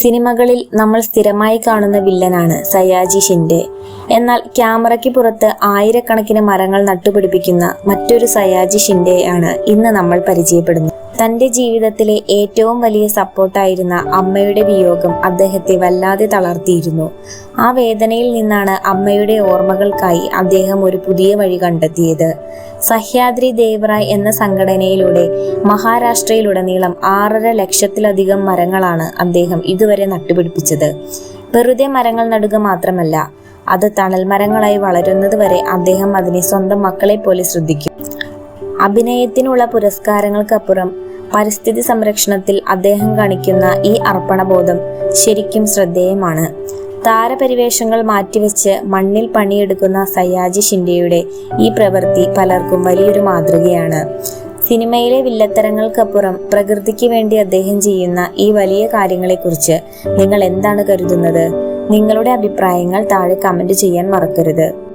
സിനിമകളിൽ നമ്മൾ സ്ഥിരമായി കാണുന്ന വില്ലനാണ് സയാജി ഷിൻഡെ. എന്നാൽ ക്യാമറയ്ക്ക് പുറത്ത് ആയിരക്കണക്കിന് മരങ്ങൾ നട്ടുപിടിപ്പിക്കുന്ന മറ്റൊരു സയാജി ഷിൻഡെയാണ് ഇന്ന് നമ്മൾ പരിചയപ്പെടുന്നത്. തന്റെ ജീവിതത്തിലെ ഏറ്റവും വലിയ സപ്പോർട്ടായിരുന്ന അമ്മയുടെ വിയോഗം അദ്ദേഹത്തെ വല്ലാതെ തളർത്തിയിരുന്നു. ആ വേദനയിൽ നിന്നാണ് അമ്മയുടെ ഓർമ്മകൾക്കായി അദ്ദേഹം ഒരു പുതിയ വഴി കണ്ടെത്തിയത്. സഹ്യാദ്രി ദേവറായ് എന്ന സംഘടനയിലൂടെ മഹാരാഷ്ട്രയിലുടനീളം 6.5 ലക്ഷത്തിലധികം മരങ്ങളാണ് അദ്ദേഹം ഇതുവരെ നട്ടുപിടിപ്പിച്ചത്. വെറുതെ മരങ്ങൾ നടുക മാത്രമല്ല, അത് തണൽ മരങ്ങളായി വളരുന്നത് വരെ അദ്ദേഹം അതിനെ സ്വന്തം മക്കളെ പോലെ ശ്രദ്ധിക്കും. അഭിനയത്തിനുള്ള പുരസ്കാരങ്ങൾക്കപ്പുറം പരിസ്ഥിതി സംരക്ഷണത്തിൽ അദ്ദേഹം കാണിക്കുന്ന ഈ അർപ്പണബോധം ശരിക്കും ശ്രദ്ധേയമാണ്. താരപരിവേഷങ്ങൾ മാറ്റിവെച്ച് മണ്ണിൽ പണിയെടുക്കുന്ന സയാജി ഷിൻഡെയുടെ ഈ പ്രവൃത്തി പലർക്കും വലിയൊരു മാതൃകയാണ്. സിനിമയിലെ വില്ലത്തരങ്ങൾക്കപ്പുറം പ്രകൃതിക്ക് വേണ്ടി അദ്ദേഹം ചെയ്യുന്ന ഈ വലിയ കാര്യങ്ങളെക്കുറിച്ച് നിങ്ങൾ എന്താണ് കരുതുന്നത്? നിങ്ങളുടെ അഭിപ്രായങ്ങൾ താഴെ കമന്റ് ചെയ്യാൻ മറക്കരുത്.